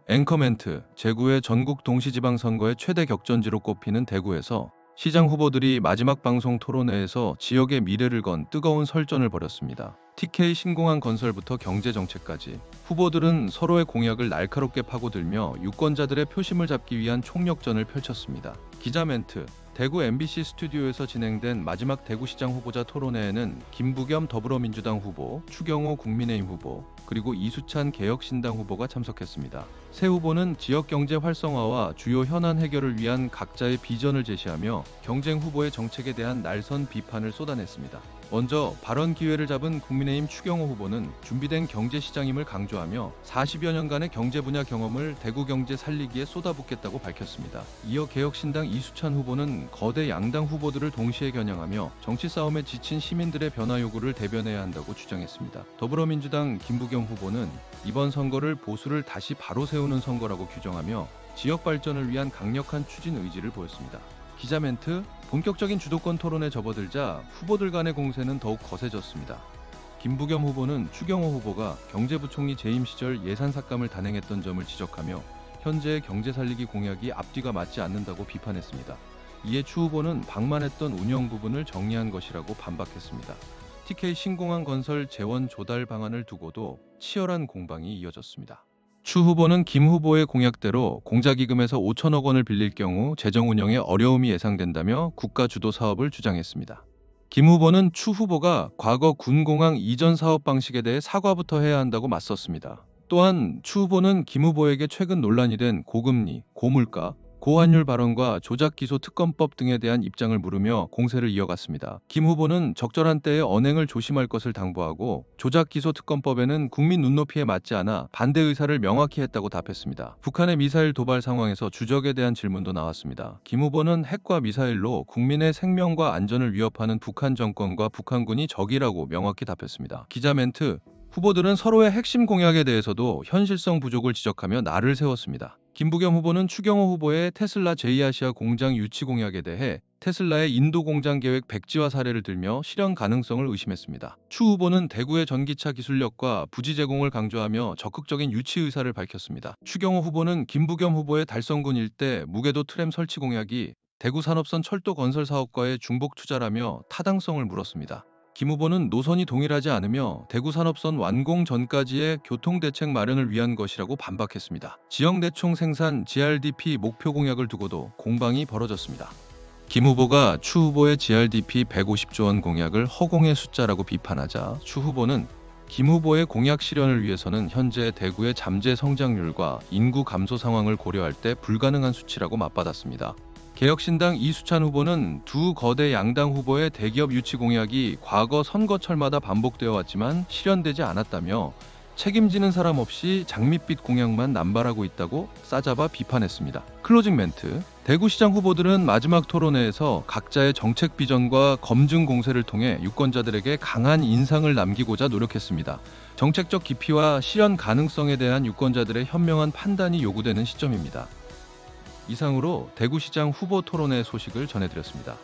앵커 멘트, 제9회 전국 동시지방선거의 최대 격전지로 꼽히는 대구에서 시장 후보들이 마지막 방송 토론회에서 지역의 미래를 건 뜨거운 설전을 벌였습니다. TK 신공항 건설부터 경제정책까지 후보들은 서로의 공약을 날카롭게 파고들며 유권자들의 표심을 잡기 위한 총력전을 펼쳤습니다. 기자 멘트, 대구 MBC 스튜디오에서 진행된 마지막 대구시장 후보자 토론회에는 김부겸 더불어민주당 후보, 추경호 국민의힘 후보, 그리고 이수찬 개혁신당 후보가 참석했습니다. 세 후보는 지역 경제 활성화와 주요 현안 해결을 위한 각자의 비전을 제시하며 경쟁 후보의 정책에 대한 날선 비판을 쏟아냈습니다. 먼저 발언 기회를 잡은 국민의힘 추경호 후보는 준비된 경제시장임을 강조하며 40여 년간의 경제 분야 경험을 대구 경제 살리기에 쏟아붓겠다고 밝혔습니다. 이어 개혁신당 이수찬 후보는 거대 양당 후보들을 동시에 겨냥하며 정치 싸움에 지친 시민들의 변화 요구를 대변해야 한다고 주장했습니다. 더불어민주당 김부겸 후보는 이번 선거를 보수를 다시 바로 세우는 선거라고 규정하며 지역 발전을 위한 강력한 추진 의지를 보였습니다. 기자 멘트, 본격적인 주도권 토론에 접어들자 후보들 간의 공세는 더욱 거세졌습니다. 김부겸 후보는 추경호 후보가 경제부총리 재임 시절 예산 삭감을 단행했던 점을 지적하며 현재의 경제 살리기 공약이 앞뒤가 맞지 않는다고 비판했습니다. 이에 추 후보는 방만했던 운영 부분을 정리한 것이라고 반박했습니다. TK 신공항 건설 재원 조달 방안을 두고도 치열한 공방이 이어졌습니다. 추 후보는 김 후보의 공약대로 공자기금에서 5천억 원을 빌릴 경우 재정 운영에 어려움이 예상된다며 국가 주도 사업을 주장했습니다. 김 후보는 추 후보가 과거 군공항 이전 사업 방식에 대해 사과부터 해야 한다고 맞섰습니다. 또한 추 후보는 김 후보에게 최근 논란이 된 고금리, 고물가, 고환율 발언과 조작기소 특검법 등에 대한 입장을 물으며 공세를 이어갔습니다. 김 후보는 적절한 때에 언행을 조심할 것을 당부하고 조작기소 특검법에는 국민 눈높이에 맞지 않아 반대 의사를 명확히 했다고 답했습니다. 북한의 미사일 도발 상황에서 주적에 대한 질문도 나왔습니다. 김 후보는 핵과 미사일로 국민의 생명과 안전을 위협하는 북한 정권과 북한군이 적이라고 명확히 답했습니다. 기자 멘트, 후보들은 서로의 핵심 공약에 대해서도 현실성 부족을 지적하며 날을 세웠습니다. 김부겸 후보는 추경호 후보의 테슬라 제2아시아 공장 유치 공약에 대해 테슬라의 인도 공장 계획 백지화 사례를 들며 실현 가능성을 의심했습니다. 추 후보는 대구의 전기차 기술력과 부지 제공을 강조하며 적극적인 유치 의사를 밝혔습니다. 추경호 후보는 김부겸 후보의 달성군 일대 무궤도 트램 설치 공약이 대구 산업선 철도 건설 사업과의 중복 투자라며 타당성을 물었습니다. 김 후보는 노선이 동일하지 않으며 대구 산업선 완공 전까지의 교통대책 마련을 위한 것이라고 반박했습니다. 지역 내총 생산 GRDP 목표 공약을 두고도 공방이 벌어졌습니다. 김 후보가 추 후보의 GRDP 150조 원 공약을 허공의 숫자라고 비판하자 추 후보는 김 후보의 공약 실현을 위해서는 현재 대구의 잠재 성장률과 인구 감소 상황을 고려할 때 불가능한 수치라고 맞받았습니다. 개혁신당 이수찬 후보는 두 거대 양당 후보의 대기업 유치 공약이 과거 선거철마다 반복되어 왔지만 실현되지 않았다며 책임지는 사람 없이 장밋빛 공약만 남발하고 있다고 싸잡아 비판했습니다. 클로징 멘트, 대구시장 후보들은 마지막 토론회에서 각자의 정책 비전과 검증 공세를 통해 유권자들에게 강한 인상을 남기고자 노력했습니다. 정책적 깊이와 실현 가능성에 대한 유권자들의 현명한 판단이 요구되는 시점입니다. 이상으로 대구시장 후보 토론회 소식을 전해드렸습니다.